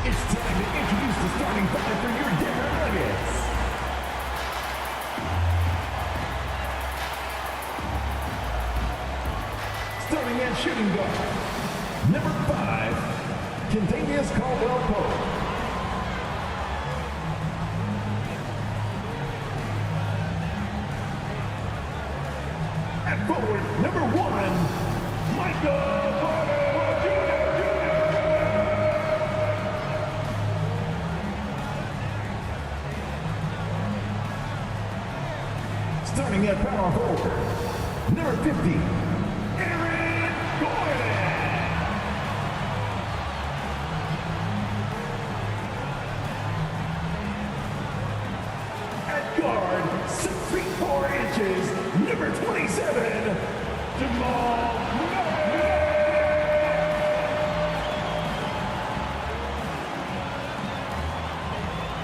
It's time to introduce the starting five for your Denver Nuggets. Starting at shooting guard, number 5, Kentavious Caldwell-Pope. At forward, number 1, Michael Porter Jr. Starting at power forward, number 50, Aaron Gordon. At guard, 6 feet 4 inches, number 27, Jamal Murray.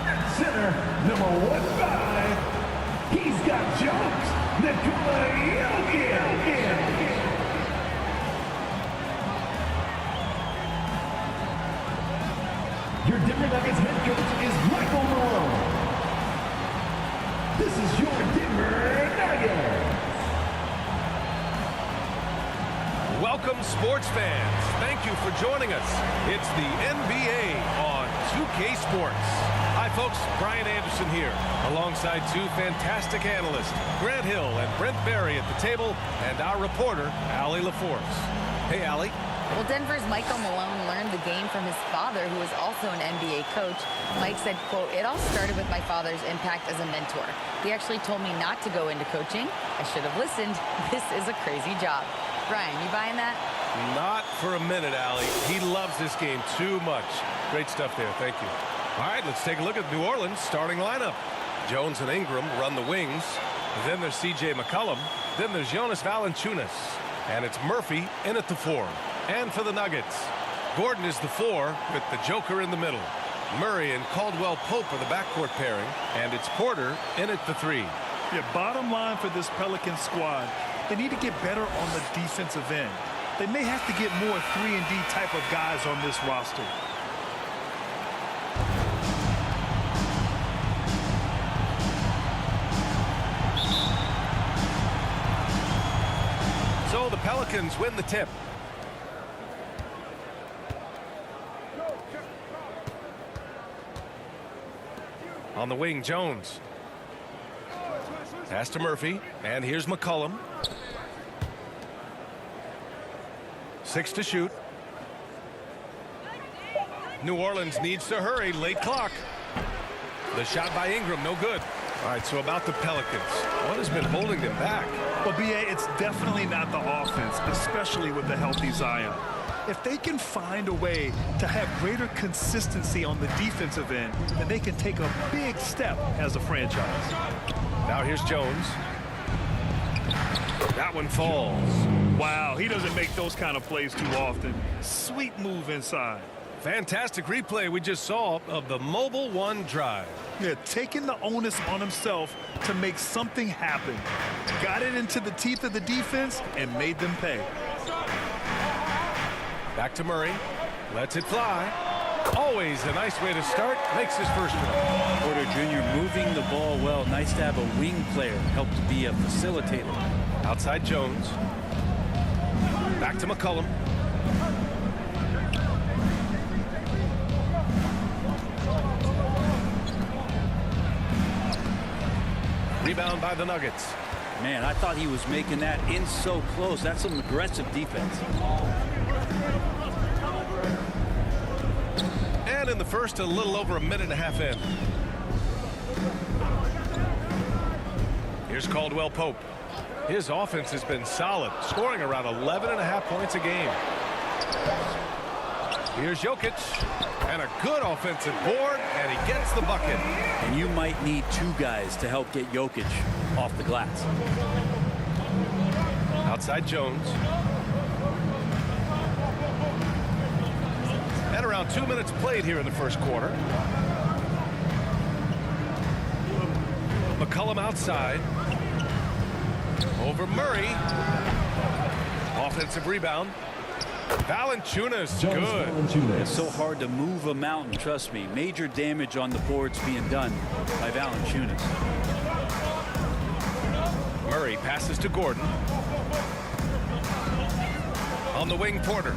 At center, number 15, he's got jumps, Nikola Jokic. Your Denver Nuggets head coach is Michael Malone. This is your Denver Nuggets. Welcome, sports fans. Thank you for joining us. It's the NBA on 2K Sports. Hi, folks. Brian Anderson here, alongside two fantastic analysts, Grant Hill and Brent Barry at the table, and our reporter, Allie LaForce. Hey, Allie. Well, Denver's Michael Malone learned the game from his father, who was also an NBA coach. Mike said, quote, "It all started with my father's impact as a mentor. He actually told me not to go into coaching. I should have listened. This is a crazy job." Brian, you buying that? Not for a minute, Allie. He loves this game too much. Great stuff there. Thank you. All right, let's take a look at New Orleans' starting lineup. Jones and Ingram run the wings. Then there's C.J. McCollum. Then there's Jonas Valanciunas. And it's Murphy in at the 4. And for the Nuggets, Gordon is the 4 with the Joker in the middle. Murray and Caldwell-Pope are the backcourt pairing. And it's Porter in at the 3. Yeah, bottom line for this Pelican squad, they need to get better on the defensive end. They may have to get more 3-and-D type of guys on this roster. So the Pelicans win the tip. On the wing, Jones. Pass to Murphy, and here's McCollum. 6 to shoot. New Orleans needs to hurry, late clock. The shot by Ingram, no good. All right, so about the Pelicans, what has been holding them back? Well, B.A., it's definitely not the offense, especially with the healthy Zion. If they can find a way to have greater consistency on the defensive end, then they can take a big step as a franchise. Now here's Jones. That one falls. Wow, he doesn't make those kind of plays too often. Sweet move inside. Fantastic replay we just saw of the Mobile One drive. Yeah, taking the onus on himself to make something happen. Got it into the teeth of the defense and made them pay. Back to Murray. Lets it fly. Always a nice way to start. Makes his first one. Porter Jr. moving the ball well. Nice to have a wing player help to be a facilitator. Outside Jones. Back to McCollum. Rebound by the Nuggets. Man, I thought he was making that in so close. That's some aggressive defense. And in the first, a little over a minute and a half in. Here's Caldwell-Pope. His offense has been solid, scoring around 11.5 points a game. Here's Jokic, and a good offensive board, and he gets the bucket. And you might need 2 guys to help get Jokic off the glass. Outside Jones. And around 2 minutes played here in the first quarter. McCollum outside. Over Murray. Offensive rebound. Valanciunas, Jonas good. Valanciunas. It's so hard to move a mountain, trust me. Major damage on the boards being done by Valanciunas. Murray passes to Gordon. On the wing, Porter.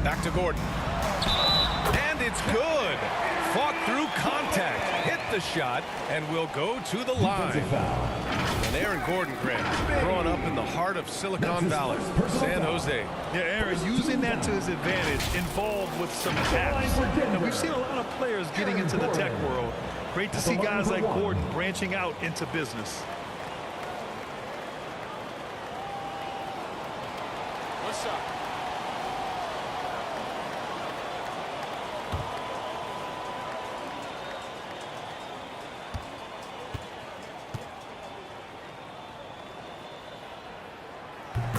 Back to Gordon. And it's good. Fought through contact. Hit the shot and will go to the line. Defensive foul. And Aaron Gordon, Grant, growing up in the heart of Silicon Valley, San Jose. Yeah, Aaron, using that to his advantage, involved with some taps. And we've seen a lot of players getting into the tech world. Great to see guys like Gordon branching out into business. What's up?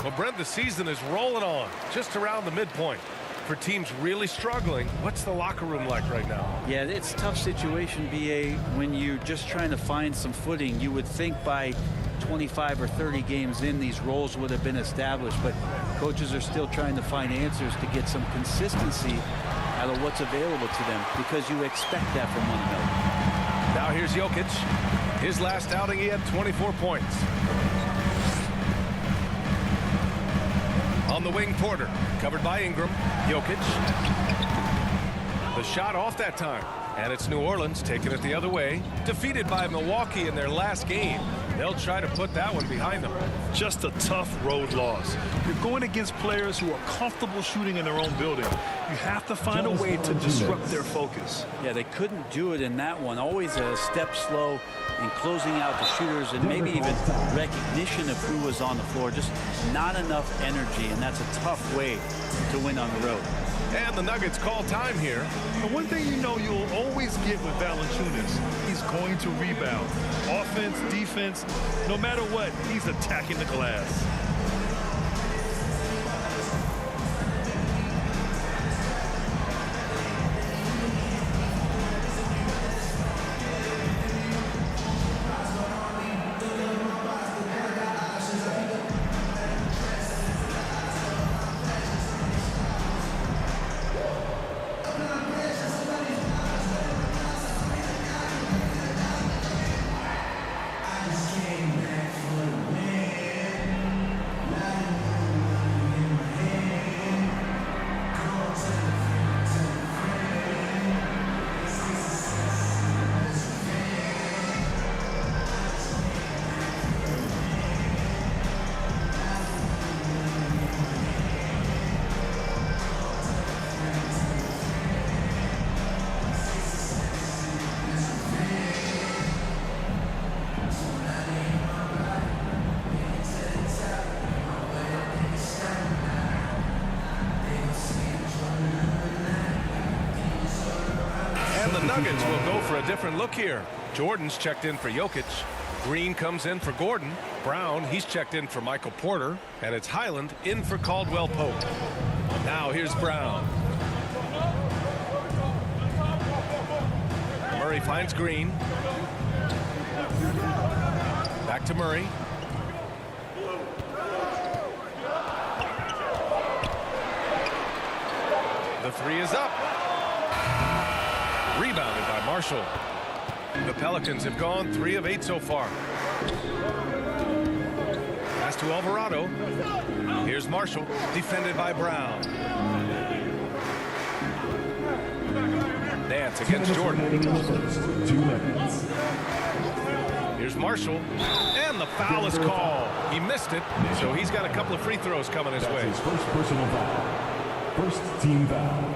Well, Brent, the season is rolling on just around the midpoint. For teams really struggling, what's the locker room like right now? Yeah, it's a tough situation, BA, when you're just trying to find some footing. You would think by 25 or 30 games in, these roles would have been established, but coaches are still trying to find answers to get some consistency out of what's available to them, because you expect that from one another. Now here's Jokic. His last outing, he had 24 points. On the wing, Porter, covered by Ingram. Jokic. The shot off that time. And it's New Orleans taking it the other way. Defeated by Milwaukee in their last game. They'll try to put that one behind them. Just a tough road loss. You're going against players who are comfortable shooting in their own building. You have to find a way to disrupt their focus. Yeah, they couldn't do it in that one. Always a step slow in closing out the shooters, and maybe even recognition of who was on the floor. Just not enough energy, and that's a tough way to win on the road. And the Nuggets call time here. And one thing you know you'll always get with Valanciunas, he's going to rebound. Offense, defense, no matter what, he's attacking the glass. The Nuggets will go for a different look here. Jordan's checked in for Jokic. Green comes in for Gordon. Brown, he's checked in for Michael Porter. And it's Highland in for Caldwell Pope. Now here's Brown. Murray finds Green. Back to Murray. The three is up. Rebounded by Marshall. The Pelicans have gone 3 of 8 so far. Pass to Alvarado. Here's Marshall, defended by Brown. Nance against Jordan. 2 minutes. Here's Marshall. And the foul is called. He missed it, so he's got a couple of free throws coming his That's way. his first personal foul. First team foul.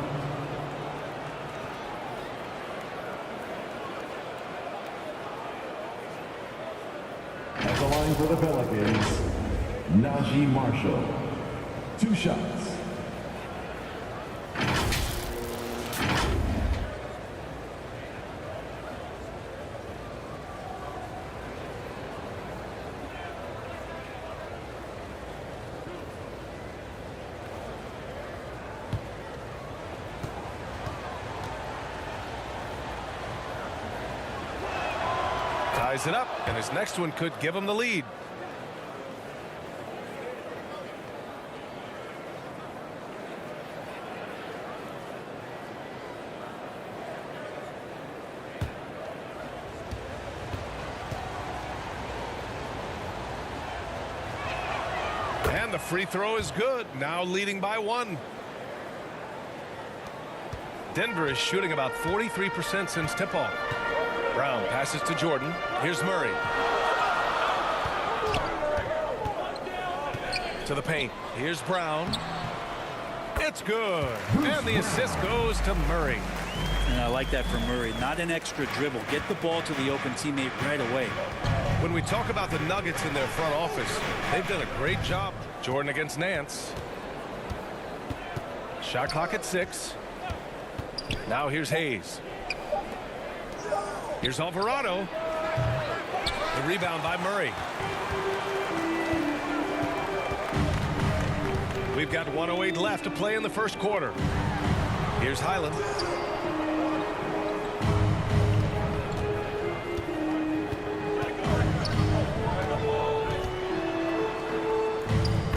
At the line for the Pelicans, Najee Marshall. 2 shots. Ties it up, and his next one could give him the lead. free throw is good. Now leading by 1. Denver is shooting about 43% since tip-off. Brown passes to Jordan. Here's Murray. To the paint. Here's Brown. It's good. And the assist goes to Murray. And I like that from Murray. Not an extra dribble. Get the ball to the open teammate right away. When we talk about the Nuggets in their front office, they've done a great job. Jordan against Nance. Shot clock at 6. Now here's Hayes. Here's Alvarado. The rebound by Murray. We've got 1:08 left to play in the first quarter. Here's Highland.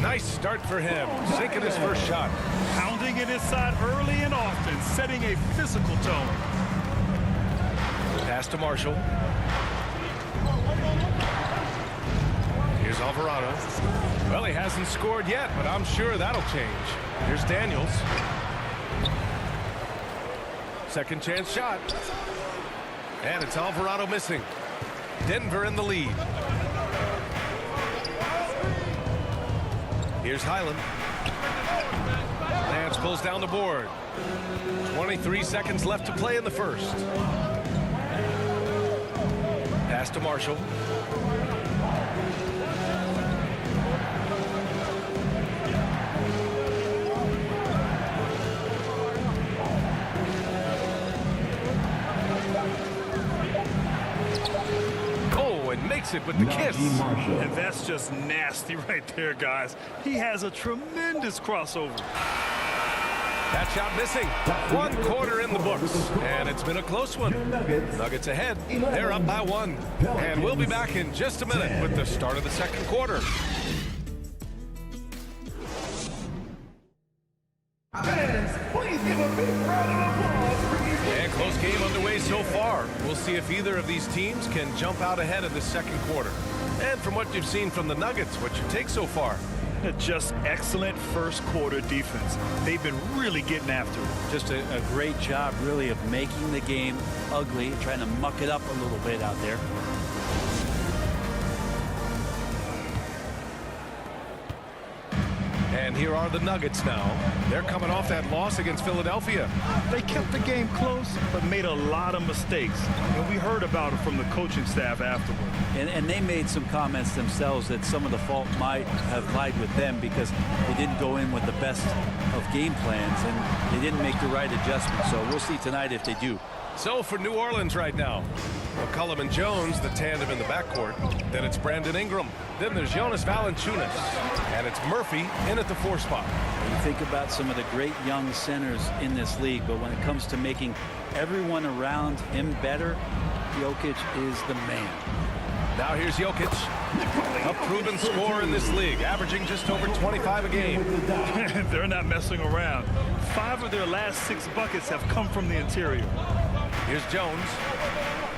Nice start for him, sinking his first shot. Pounding it inside early and often, setting a physical tone. Pass to Marshall. Here's Alvarado. Well, he hasn't scored yet, but I'm sure that'll change. Here's Daniels. Second chance shot. And it's Alvarado missing. Denver in the lead. Here's Highland. Nance pulls down the board. 23 seconds left to play in the first. Pass to Marshall. Oh, and makes it with the kiss. And that's just nasty right there, guys. He has a tremendous crossover. That shot missing. 1 quarter in the books. And it's been a close one. Nuggets ahead. They're up by 1. And we'll be back in just a minute with the start of the second quarter. Fans, please give a big round of applause for these. And close game underway so far. We'll see if either of these teams can jump out ahead of the second quarter. And from what you've seen from the Nuggets, what's your take so far? Just excellent first quarter defense. They've been really getting after it. Just a great job, really, of making the game ugly, trying to muck it up a little bit out there. And here are the Nuggets now. They're coming off that loss against Philadelphia. They kept the game close, but made a lot of mistakes. And we heard about it from the coaching staff afterward. And they made some comments themselves that some of the fault might have lied with them because they didn't go in with the best of game plans and they didn't make the right adjustments. So we'll see tonight if they do. So for New Orleans right now, McCollum and Jones, the tandem in the backcourt. Then it's Brandon Ingram. Then there's Jonas Valanciunas. And it's Murphy in at the 4 spot. You think about some of the great young centers in this league, but when it comes to making everyone around him better, Jokic is the man. Now here's Jokic, a proven scorer in this league, averaging just over 25 a game. They're not messing around. 5 of their last 6 buckets have come from the interior. Here's Jones.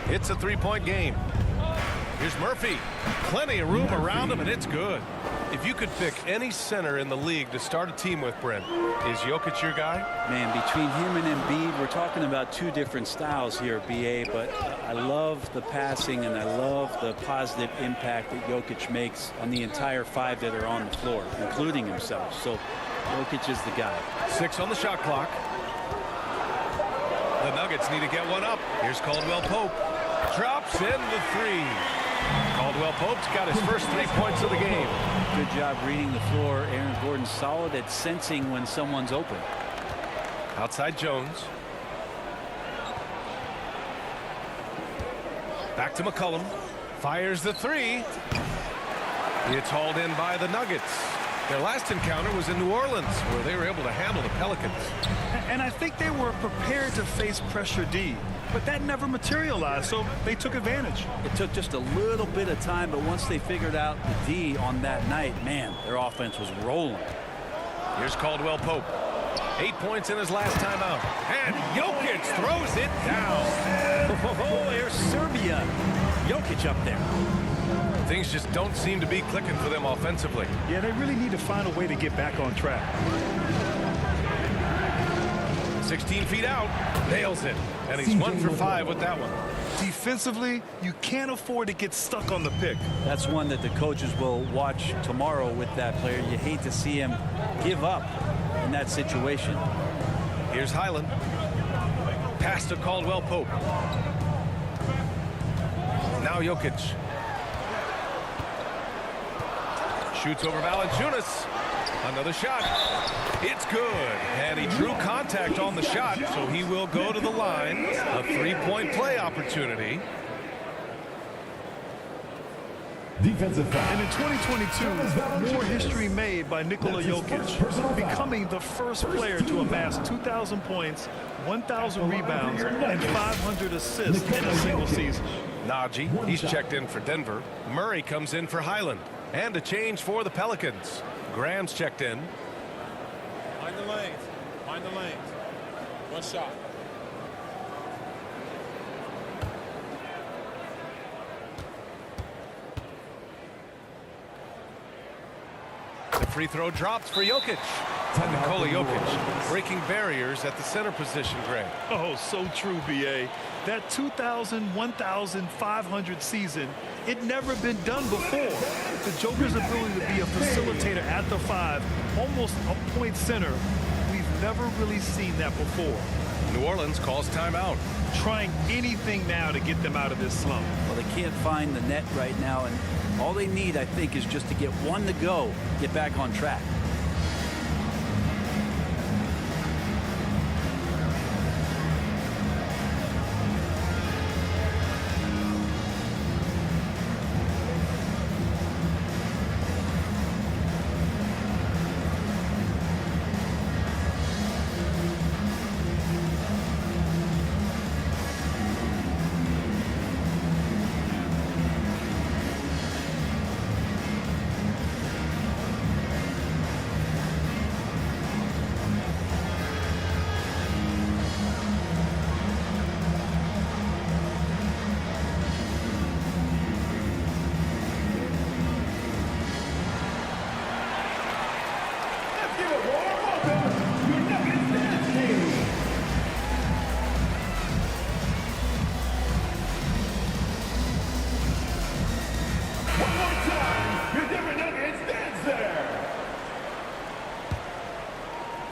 It's a 3-point game. Here's Murphy. Plenty of room around him, and it's good. If you could pick any center in the league to start a team with, Brent, is Jokic your guy? Man, between him and Embiid, we're talking about 2 different styles here, BA, but I love the passing and I love the positive impact that Jokic makes on the entire 5 that are on the floor, including himself. So Jokic is the guy. 6 on the shot clock. The Nuggets need to get one up. Here's Caldwell Pope. Drops in the 3. Caldwell Pope's got his first 3 points of the game. Good job reading the floor. Aaron Gordon solid at sensing when someone's open. Outside Jones. Back to McCollum. Fires the 3. It's hauled in by the Nuggets. Their last encounter was in New Orleans, where they were able to handle the Pelicans. And I think they were prepared to face pressure D, but that never materialized, so they took advantage. It took just a little bit of time, but once they figured out the D on that night, man, their offense was rolling. Here's Caldwell Pope. 8 points in his last time out. And Jokic throws it down. Oh, there's Serbia. Jokic up there. Things just don't seem to be clicking for them offensively. Yeah, they really need to find a way to get back on track. 16 feet out, nails it. And he's 1 for 5 with that one. Defensively, you can't afford to get stuck on the pick. That's one that the coaches will watch tomorrow with that player. You hate to see him give up in that situation. Here's Highland. Pass to Caldwell Pope. Now Jokic. Shoots over Valanciunas. Another shot. It's good. And he drew contact on the shot, so he will go to the line. A three-point play opportunity. Defensive foul. And in 2022, more history made by Nikola Jokic, becoming the first player to amass 2,000 points, 1,000 rebounds, and 500 assists in a single season. Najee, he's checked in for Denver. Murray comes in for Highland. And a change for the Pelicans. Graham's checked in. Mind the lanes. Mind the lanes. One shot. The free throw drops for Jokic. Nikola Jokic breaking barriers at the center position, Graham. Oh, so true, B.A. That 2,000, 1,500 season, it never been done before. The Joker's ability to be a facilitator at the 5, almost a point center, we've never really seen that before. New Orleans calls timeout. Trying anything now to get them out of this slump. Well, they can't find the net right now, and all they need, I think, is just to get one to go, get back on track.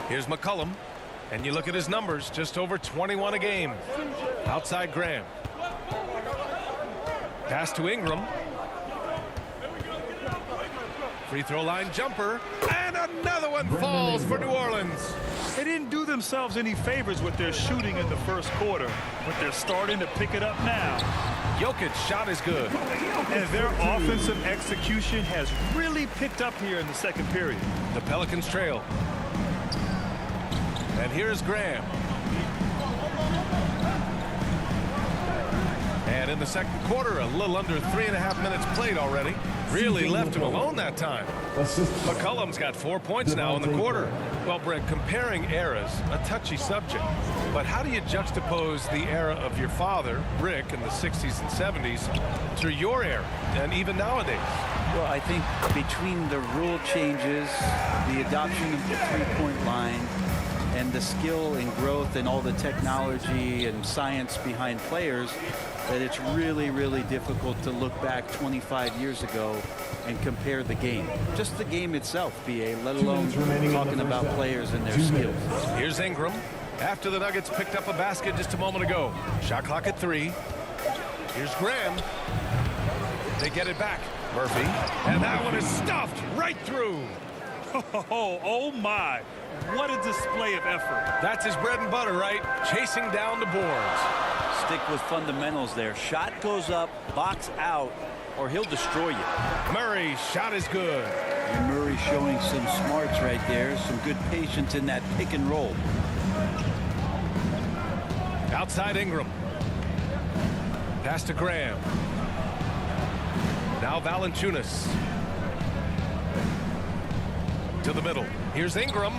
Here's McCollum, and you look at his numbers, just over 21 a game. Outside Graham. Pass to Ingram. Free throw line jumper, and another one falls for New Orleans. They didn't do themselves any favors with their shooting in the first quarter, but they're starting to pick it up now. Jokic's shot is good. And their offensive execution has really picked up here in the second period. The Pelicans trail. And here's Graham. And in the second quarter, a little under 3.5 minutes played already. Really left him alone that time. McCollum's got 4 points now in the quarter. Well, Brent, comparing eras, a touchy subject. But how do you juxtapose the era of your father, Rick, in the 60s and 70s, to your era, and even nowadays? Well, I think between the rule changes, the adoption of the three-point line, and the skill and growth and all the technology and science behind players, that it's really, really difficult to look back 25 years ago and compare the game. Just the game itself, B.A., let alone talking about players and their skills. Here's Ingram. After the Nuggets picked up a basket just a moment ago. Shot clock at 3. Here's Graham. They get it back. Murphy. And that one is stuffed right through. Oh my. What a display of effort. That's his bread and butter, right? Chasing down the boards. Stick with fundamentals there. Shot goes up, box out, or he'll destroy you. Murray's shot is good. And Murray showing some smarts right there, some good patience in that pick and roll. Outside Ingram. Pass to Graham. Now Valanciunas. To the middle. Here's Ingram.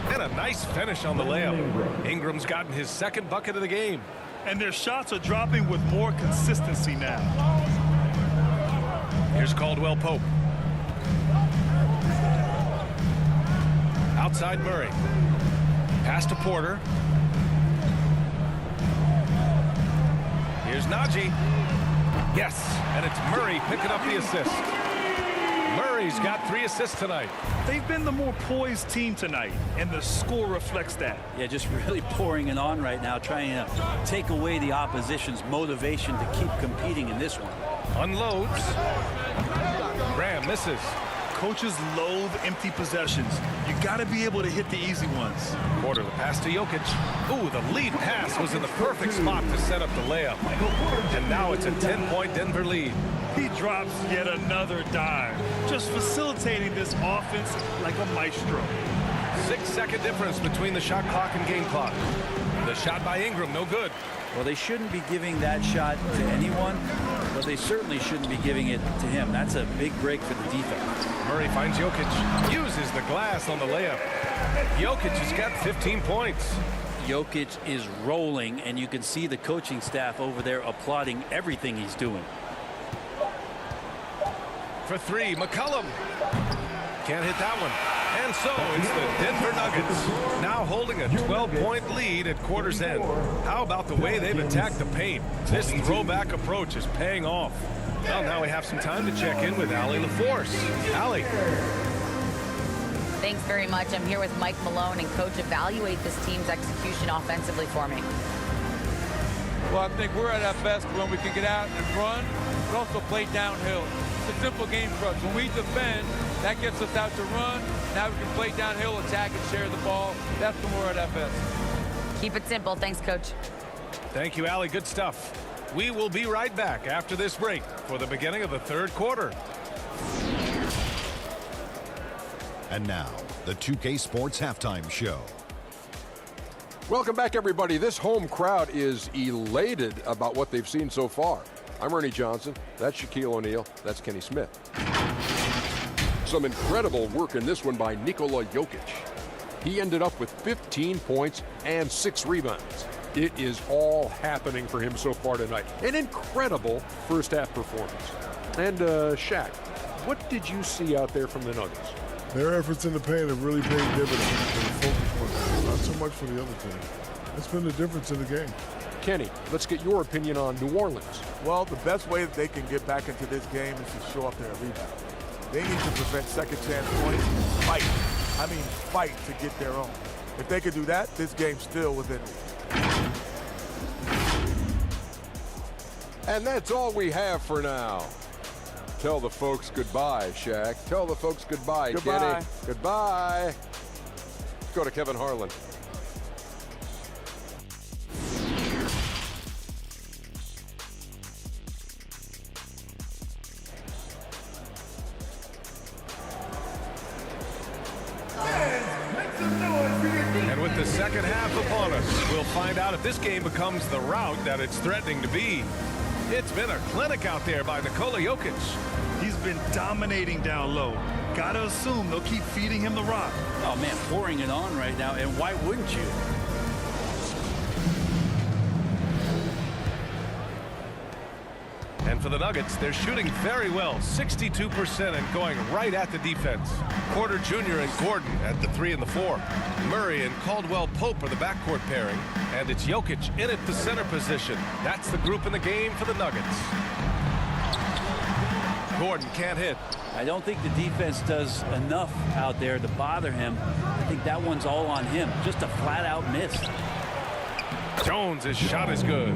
And a nice finish on the layup. Ingram's gotten his second bucket of the game. And their shots are dropping with more consistency now. Here's Caldwell Pope. Outside Murray. Pass to Porter. Here's Najee. Yes, and it's Murray picking up the assist. Murray's got 3 assists tonight. They've been the more poised team tonight, and the score reflects that. Yeah, just really pouring it on right now, trying to take away the opposition's motivation to keep competing in this one. Unloads. Graham misses. Coaches loathe empty possessions. You got to be able to hit the easy ones. Porter, the pass to Jokic. Ooh, the lead pass was in the perfect spot to set up the layup. And now it's a 10-point Denver lead. He drops yet another dime, just facilitating this offense like a maestro. 6-second difference between the shot clock and game clock. The shot by Ingram, no good. Well, they shouldn't be giving that shot to anyone, but they certainly shouldn't be giving it to him. That's a big break for the defense. Murray finds Jokic, uses the glass on the layup. Jokic has got 15 points. Jokic is rolling, and you can see the coaching staff over there applauding everything he's doing. For 3, McCollum. Can't hit that one. And so it's the Denver Nuggets now holding a 12-point lead at quarter's end. How about the way they've attacked the paint? This throwback approach is paying off. Well, now we have some time to check in with Allie LaForce. Allie. Thanks very much. I'm here with Mike Malone, and Coach, evaluate this team's execution offensively for me. Well, I think we're at our best when we can get out and run, but also play downhill. It's a simple game for us. When we defend, that gets us out to run. Now we can play downhill, attack, and share the ball. That's when we're at our best. Keep it simple. Thanks, Coach. Thank you, Allie. Good stuff. We will be right back after this break for the beginning of the third quarter. And now, the 2K Sports Halftime Show. Welcome back, everybody. This home crowd is elated about what they've seen so far. I'm Ernie Johnson. That's Shaquille O'Neal. That's Kenny Smith. Some incredible work in this one by Nikola Jokic. He ended up with 15 points and 6 rebounds. It is all happening for him so far tonight. An incredible first-half performance. And, Shaq, what did you see out there from the Nuggets? Their efforts in the paint have really paid dividends for the focus one, not so much for the other team. That's been the difference in the game. Kenny, let's get your opinion on New Orleans. Well, the best way that they can get back into this game is to show up their rebound. They need to prevent second chance points. Fight. I mean, fight to get their own. If they could do that, this game's still within reach. And that's all we have for now. Tell the folks goodbye, Shaq. Tell the folks goodbye, Goodbye. Kenny. Goodbye. Let's go to Kevin Harlan. And with the second half upon us, we'll find out if this game becomes the rout that it's threatening to be. It's been a clinic out there by Nikola Jokic. He's been dominating down low. Gotta assume they'll keep feeding him the rock. Oh, man, pouring it on right now, and why wouldn't you? And for the Nuggets, they're shooting very well, 62%, and going right at the defense. Porter Jr. and Gordon at the 3 and the 4. Murray and Caldwell Pope are the backcourt pairing, and it's Jokic in at the center position. That's the group in the game for the Nuggets. Gordon can't hit. I don't think the defense does enough out there to bother him. I think that one's all on him. Just a flat-out miss. Jones, his shot is good.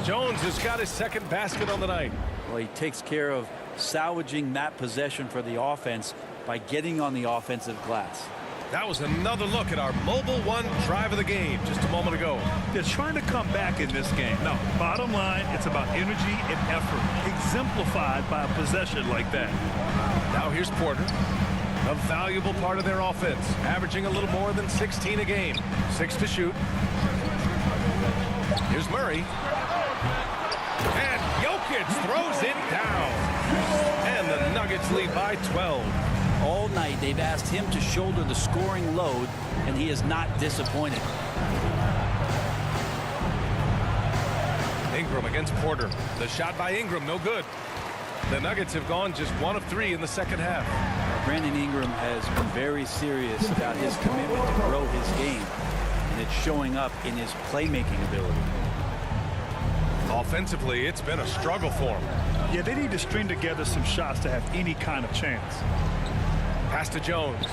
Jones has got his second basket on the night. Well, he takes care of salvaging that possession for the offense by getting on the offensive glass. That was another look at our Mobile One drive of the game just a moment ago. They're trying to come back in this game. No, bottom line, it's about energy and effort, exemplified by a possession like that. Now here's Porter, a valuable part of their offense, averaging a little more than 16 a game. 6 to shoot. Here's Murray. And Jokic throws it down. And the Nuggets lead by 12. All night they've asked him to shoulder the scoring load, and he is not disappointed. Ingram against Porter. The shot by Ingram, no good. The Nuggets have gone just 1 of 3 in the second half. Brandon Ingram has been very serious about his commitment to grow his game, and it's showing up in his playmaking ability. Offensively, it's been a struggle for him. Yeah, they need to string together some shots to have any kind of chance. Pass to Jones.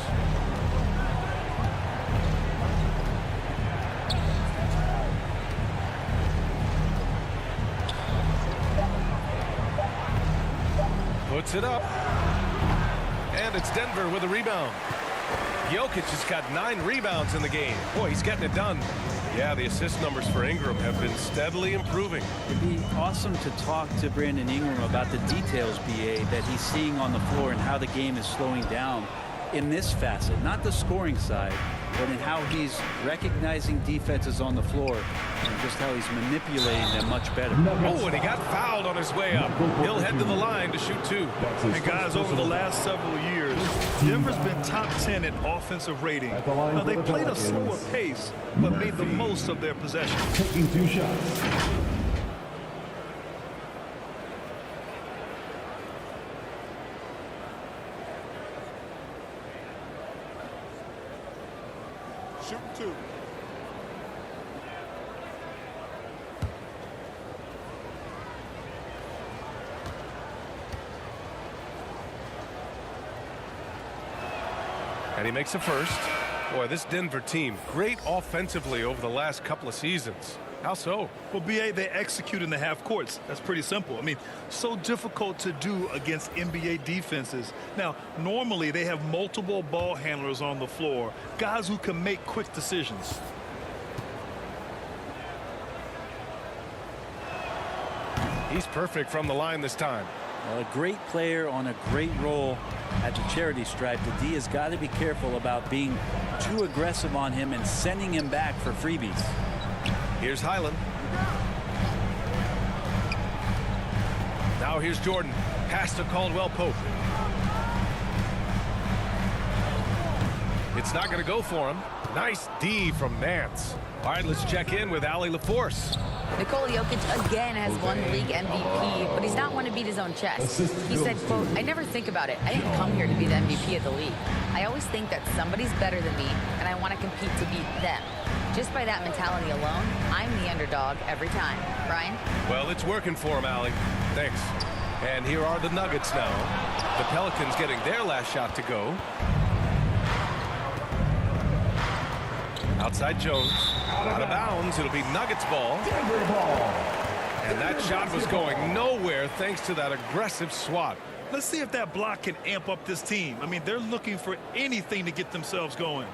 Puts it up. And it's Denver with a rebound. Jokic has got 9 rebounds in the game. Boy, he's getting it done. Yeah, the assist numbers for Ingram have been steadily improving. It'd be awesome to talk to Brandon Ingram about the details, BA, that he's seeing on the floor and how the game is slowing down in this facet. Not the scoring side, but in how he's recognizing defenses on the floor and just how he's manipulating them much better. Oh, and he got fouled on his way up. He'll head to the line to shoot 2. And guys, over the last several years, Denver's been top 10 in offensive rating. Now, they played a slower pace, but made the most of their possession. Taking 2 shots. Shoot 2. And he makes a first. Boy, this Denver team, great offensively over the last couple of seasons. How so? Well, BA, they execute in the half courts. That's pretty simple. I mean, so difficult to do against NBA defenses. Now, normally they have multiple ball handlers on the floor, guys who can make quick decisions. He's perfect from the line this time. A great player on a great role at the charity stripe. The D has got to be careful about being too aggressive on him and sending him back for freebies. Here's Highland. Now here's Jordan. Pass to Caldwell Pope. It's not going to go for him. Nice D from Nance. All right, let's check in with Allie LaForce. Nikola Jokic again has won the league MVP, but he's not one to beat his own chest. He said, quote, "I never think about it. I didn't come here to be the MVP of the league. I always think that somebody's better than me, and I want to compete to beat them. Just by that mentality alone, I'm the underdog every time." Brian? Well, it's working for him, Allie. Thanks. And here are the Nuggets now. The Pelicans getting their last shot to go. Outside Jones. Out of bounds. It'll be Nuggets ball. Denver ball. And that shot was going nowhere thanks to that aggressive swat. Let's see if that block can amp up this team. I mean, they're looking for anything to get themselves going.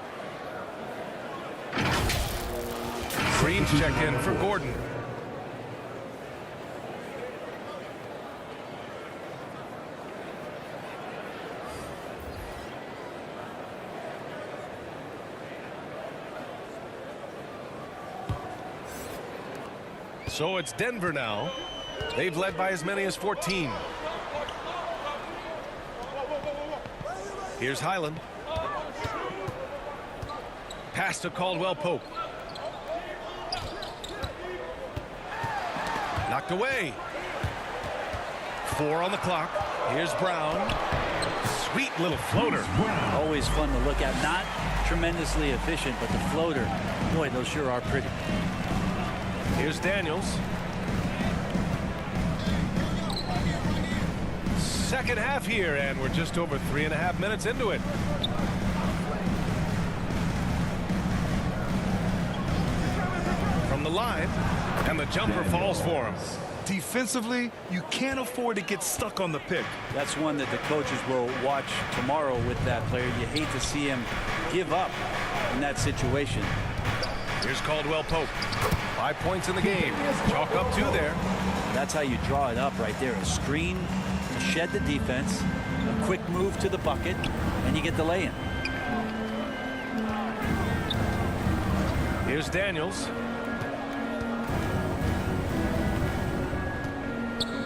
Green's checked in for Gordon. So it's Denver now. They've led by as many as 14. Here's Highland. Pass to Caldwell Pope. Knocked away. 4 on the clock. Here's Brown. Sweet little floater. Always fun to look at. Not tremendously efficient, but the floater, boy, those sure are pretty. Here's Daniels. Second half here, and we're just over 3.5 minutes into it. From the line, and the jumper falls for him. Defensively, you can't afford to get stuck on the pick. That's one that the coaches will watch tomorrow with that player. You hate to see him give up in that situation. Here's Caldwell Pope. 5 points in the game. Chalk up 2 there. That's how you draw it up right there. A screen to shed the defense, a quick move to the bucket, and you get the lay-in. Here's Daniels.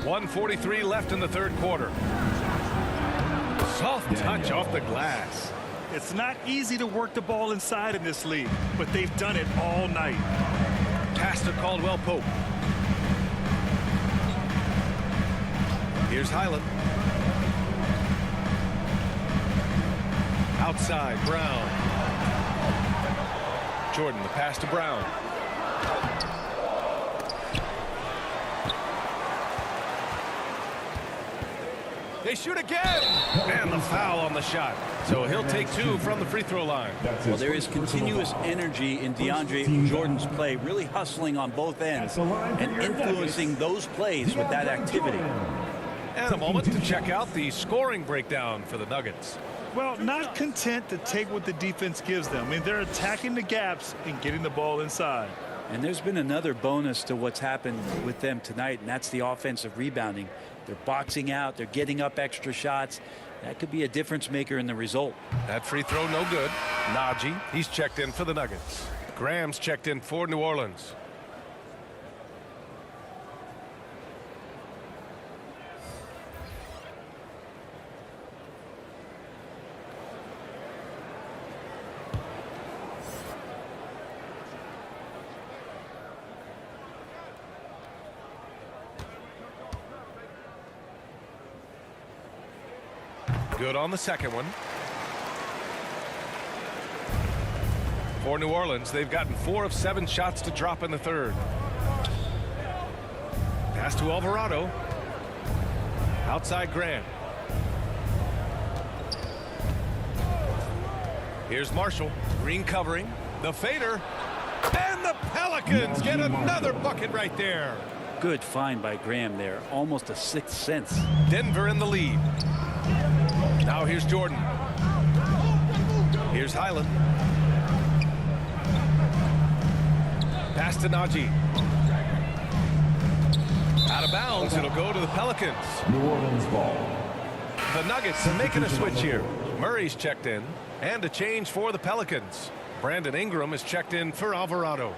1:43 left in the third quarter. Soft touch off the glass. It's not easy to work the ball inside in this league, but they've done it all night. Pass to Caldwell Pope. Here's Highland. Outside, Brown. Jordan, the pass to Brown. They shoot again, and the foul on the shot. So he'll take 2 from the free throw line. Well, there is continuous energy in DeAndre Jordan's play, really hustling on both ends and influencing those plays with that activity. And a moment to check out the scoring breakdown for the Nuggets. Well, not content to take what the defense gives them. I mean, they're attacking the gaps and getting the ball inside. And there's been another bonus to what's happened with them tonight, and that's the offensive rebounding. They're boxing out. They're getting up extra shots. That could be a difference maker in the result. That free throw no good. Najee, he's checked in for the Nuggets. Graham's checked in for New Orleans. Good on the second one. For New Orleans, they've gotten 4 of 7 shots to drop in the third. Pass to Alvarado. Outside Grant. Here's Marshall. Green covering. The fader. And the Pelicans get another bucket right there. Good find by Graham there. Almost a sixth sense. Denver in the lead. Now here's Jordan. Here's Highland. Pass to Najee. Out of bounds. It'll go to the Pelicans. New Orleans ball. The Nuggets are making a switch here. Murray's checked in. And a change for the Pelicans. Brandon Ingram is checked in for Alvarado.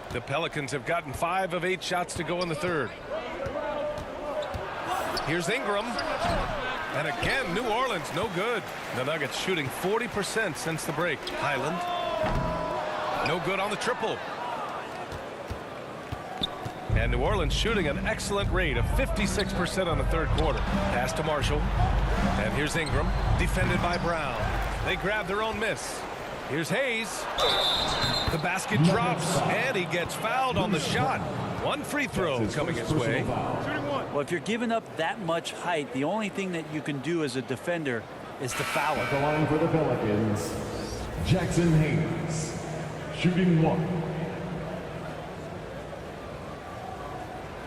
The Pelicans have gotten 5 of 8 shots to go in the third. Here's Ingram. And again, New Orleans, no good. The Nuggets shooting 40% since the break. Highland. No good on the triple. And New Orleans shooting an excellent rate of 56% on the third quarter. Pass to Marshall. And here's Ingram, defended by Brown. They grab their own miss. Here's Hayes. The basket drops, and he gets fouled on the shot. 1 free throw coming his way. Well, if you're giving up that much height, the only thing that you can do as a defender is to foul At the it. line for the Pelicans, Jackson Hayes, shooting 1.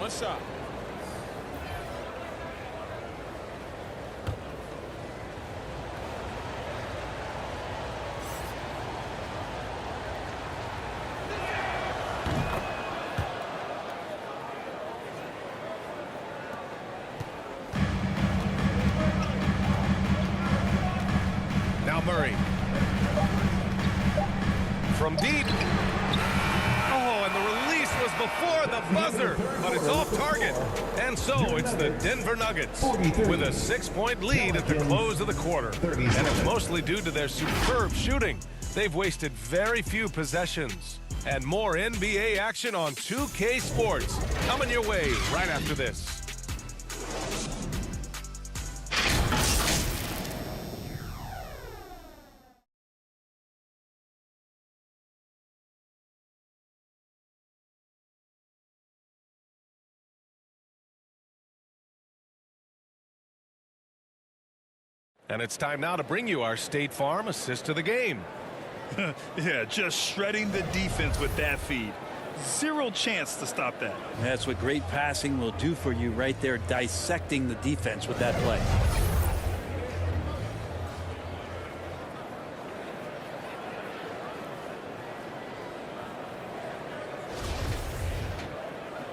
One shot. Murray. From deep. Oh, and the release was before the buzzer, but it's off target. And so it's the Denver Nuggets with a 6-point lead at the close of the quarter. And it's mostly due to their superb shooting. They've wasted very few possessions. And more NBA action on 2K Sports coming your way right after this. And it's time now to bring you our State Farm assist to the game. Yeah, just shredding the defense with that feed. Zero chance to stop that. That's what great passing will do for you right there, dissecting the defense with that play.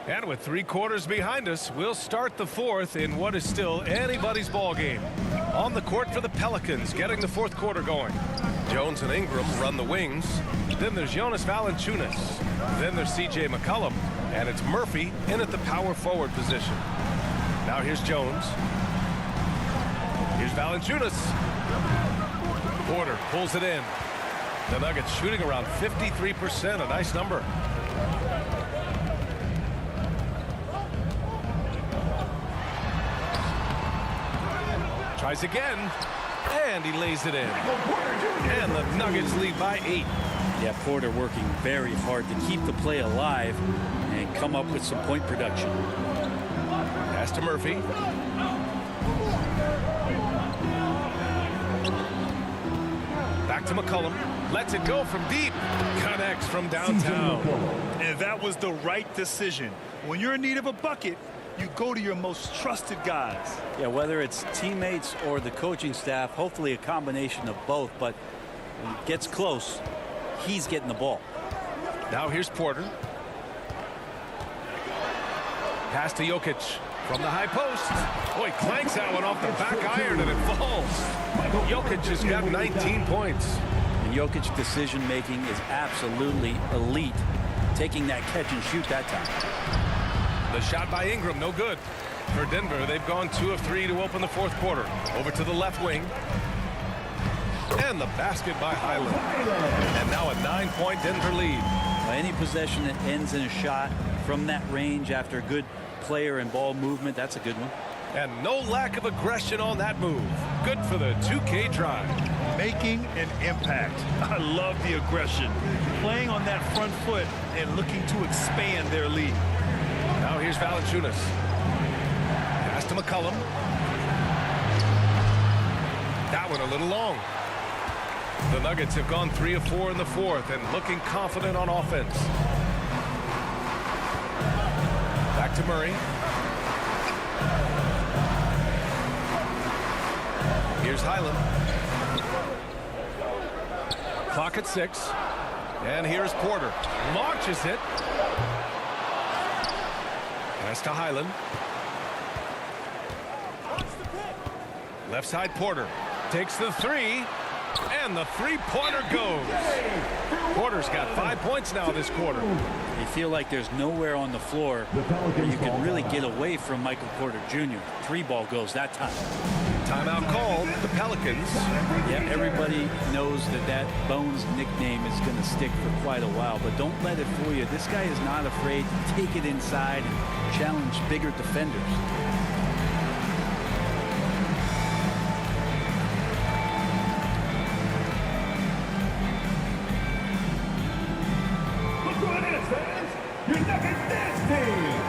And with 3 quarters behind us, we'll start the 4th in what is still anybody's ball game. On the court for the Pelicans, getting the 4th quarter going. Jones and Ingram run the wings. Then there's Jonas Valanciunas. Then there's C.J. McCollum. And it's Murphy in at the power forward position. Now here's Jones. Here's Valanciunas. Porter pulls it in. The Nuggets shooting around 53%, a nice number. Tries again, and he lays it in. And the Nuggets lead by 8. Yeah, Porter working very hard to keep the play alive and come up with some point production. Pass to Murphy. Back to McCollum. Lets it go from deep. Connects from downtown. And that was the right decision. When you're in need of a bucket, you go to your most trusted guys. Yeah, whether it's teammates or the coaching staff, hopefully a combination of both, but when it gets close, he's getting the ball. Now here's Porter. Pass to Jokic from the high post. Oh, he clanks that one off the back iron and it falls. Jokic has got 19 points. And Jokic's decision making is absolutely elite, taking that catch and shoot that time. The shot by Ingram, no good. For Denver, they've gone 2 of 3 to open the fourth quarter. Over to the left wing. And the basket by Highland. And now a 9-point Denver lead. Any possession that ends in a shot from that range after a good player and ball movement, that's a good one. And no lack of aggression on that move. Good for the 2K drive. Making an impact. I love the aggression. Playing on that front foot and looking to expand their lead. Now here's Valanciunas. Pass to McCollum. That one a little long. The Nuggets have gone 3 of 4 in the fourth and looking confident on offense. Back to Murray. Here's Highland. Clock at 6. And here's Porter. Launches it. Pass to Highland. Left side Porter. Takes the 3. And the three-pointer goes. Porter's got 5 points now this quarter. You feel like there's nowhere on the floor where you can really get away from Michael Porter Jr. 3-ball goes that time. Timeout called. The Pelicans. Yeah, everybody knows that Bones nickname is going to stick for quite a while, but don't let it fool you. This guy is not afraid to take it inside and challenge bigger defenders. Your Nuggets dance team.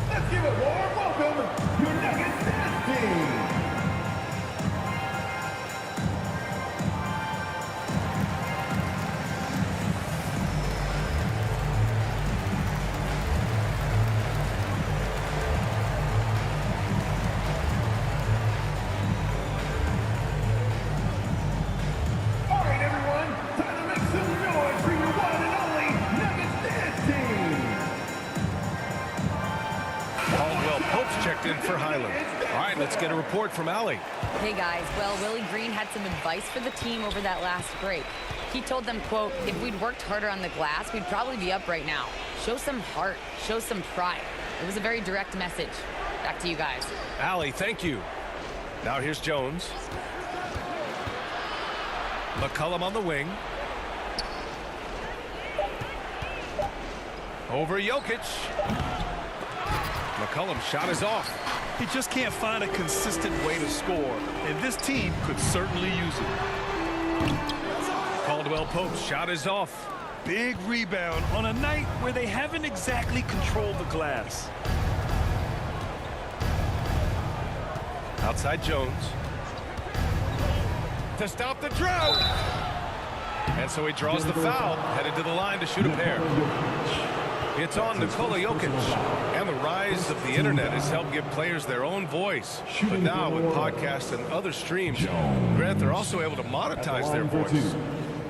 Let's give it warm welcome. Your Nuggets dance team. Checked in for Highland. All right, let's get a report from Allie. Hey guys, well, Willie Green had some advice for the team over that last break. He told them, quote, if we'd worked harder on the glass, we'd probably be up right now. Show some heart, show some pride. It was a very direct message. Back to you guys. Allie, thank you. Now here's Jones. McCollum on the wing. Over Jokic. McCollum's shot is off. He just can't find a consistent way to score, and this team could certainly use it. Caldwell Pope's shot is off. Big rebound on a night where they haven't exactly controlled the glass. Outside Jones. To stop the drought. And so he draws the foul, headed to the line to shoot a pair. It's on Nikola Jokic, and the rise of the internet has helped give players their own voice. But now with podcasts and other streams, Grant, they're also able to monetize their voice.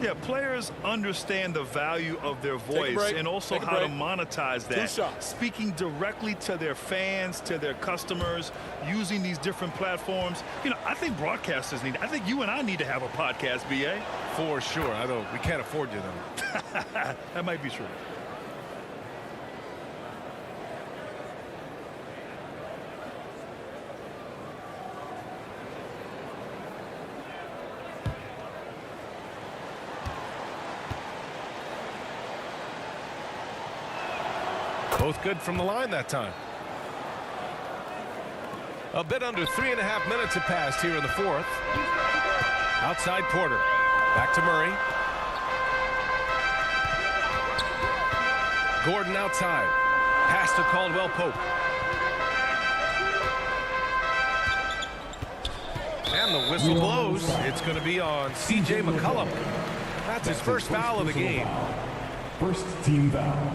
Yeah, players understand the value of their voice and also how to monetize that. Speaking directly to their fans, to their customers, using these different platforms. You know, I think broadcasters need, I think you and I need to have a podcast, BA. For sure, although we can't afford you though. That might be true. Both good from the line that time. A bit under 3.5 minutes have passed here in the fourth. Outside Porter. Back to Murray. Gordon outside. Pass to Caldwell Pope. And the whistle blows. It's going to be on C.J. McCollum. That's his first foul of the game. First team foul.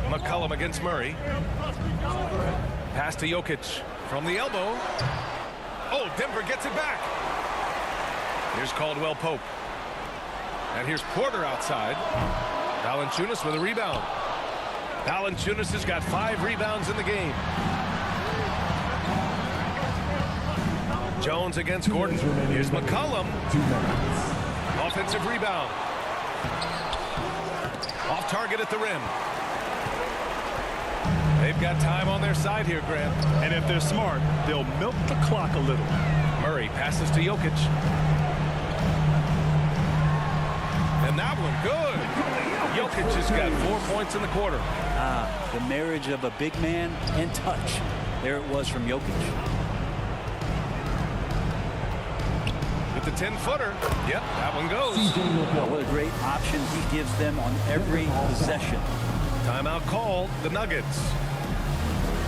McCollum against Murray. Pass to Jokic from the elbow. Oh, Denver gets it back. Here's Caldwell Pope. And here's Porter outside. Valanciunas with a rebound. Valanciunas has got 5 rebounds in the game. Jones against Gordon. Here's McCollum. 2 minutes. Offensive rebound. Off target at the rim. They've got time on their side here, Grant. And if they're smart, they'll milk the clock a little. Murray passes to Jokic. And that one good. Jokic has got 4 points in the quarter. The marriage of a big man and touch. There it was from Jokic. With the 10-footer. Yep, that one goes. What a great option he gives them on every possession. Timeout called. The Nuggets.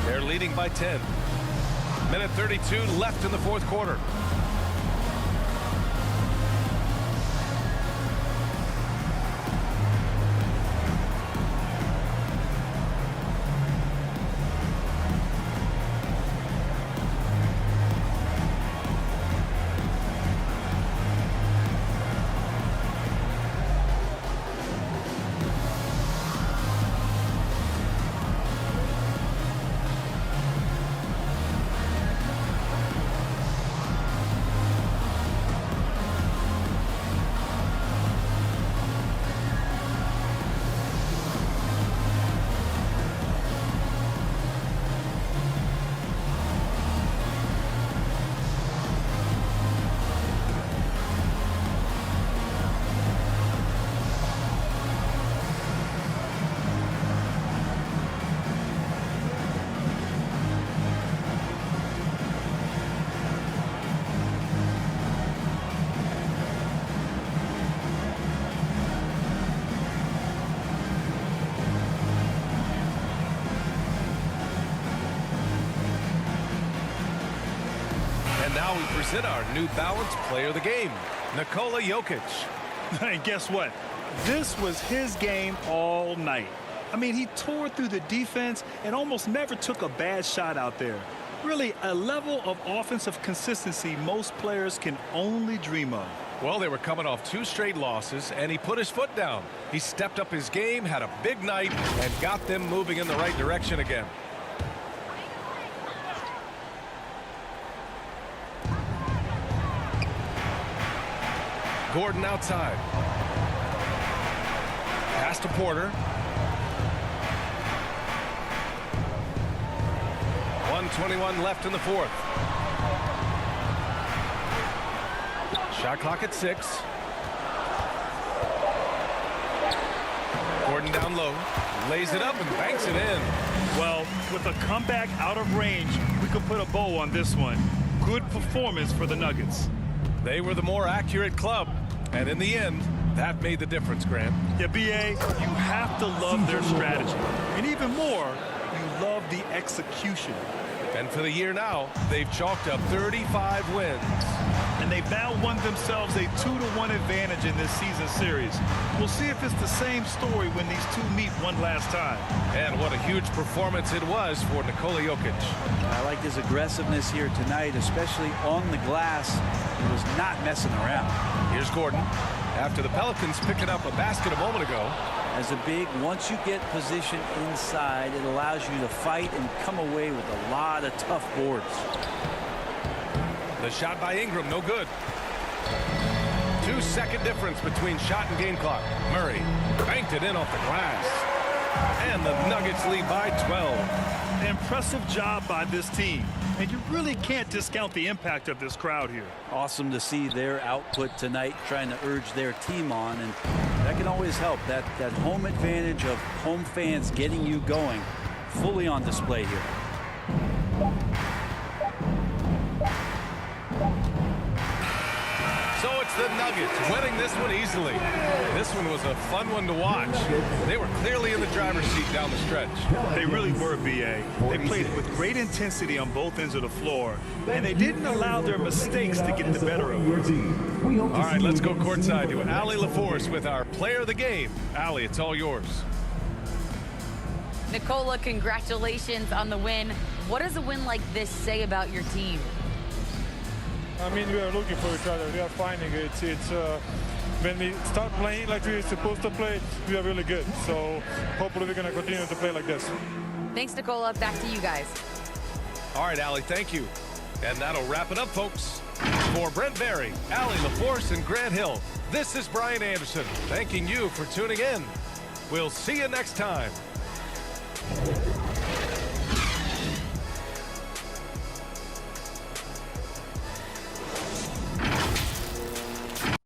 They're leading by 10. Minute 32 left in the fourth quarter. Now we present our New Balance player of the game, Nikola Jokic. And guess what? This was his game all night. I mean, he tore through the defense and almost never took a bad shot out there. Really, a level of offensive consistency most players can only dream of. Well, they were coming off 2 straight losses, and he put his foot down. He stepped up his game, had a big night, and got them moving in the right direction again. Gordon outside. Pass to Porter. 1:21 left in the fourth. Shot clock at 6. Gordon down low. Lays it up and banks it in. Well, with a comeback out of range, we could put a bow on this one. Good performance for the Nuggets. They were the more accurate club. And in the end, that made the difference, Grant. Yeah, B.A., you have to love their strategy. And even more, you love the execution. And for the year now, they've chalked up 35 wins. And they've now won themselves a 2-1 advantage in this season series. We'll see if it's the same story when these two meet one last time. And what a huge performance it was for Nikola Jokic. I like his aggressiveness here tonight, especially on the glass. He was not messing around. Here's Gordon. After the Pelicans picking up a basket a moment ago. As a big, once you get position inside, it allows you to fight and come away with a lot of tough boards. The shot by Ingram, no good. 2-second difference between shot and game clock. Murray banked it in off the glass. And the Nuggets lead by 12. Impressive job by this team. And you really can't discount the impact of this crowd here. Awesome to see their output tonight, trying to urge their team on, and that can always help. That home advantage of home fans getting you going, fully on display here. So it's the Nuggets winning this one easily. This one was a fun one to watch. They were clearly in the driver's seat down the stretch. They really were, B.A. They played with great intensity on both ends of the floor, and they didn't allow their mistakes to get the better of them. All right, let's go courtside to Allie LaForce with our player of the game. Allie, it's all yours. Nikola, congratulations on the win. What does a win like this say about your team? I mean, we are looking for each other. We are finding it. When we start playing like we're supposed to play, we are really good. So hopefully we're going to continue to play like this. Thanks, Nikola. Back to you guys. All right, Allie, thank you. And that'll wrap it up, folks. For Brent Barry, Allie LaForce, and Grant Hill, this is Brian Anderson, thanking you for tuning in. We'll see you next time.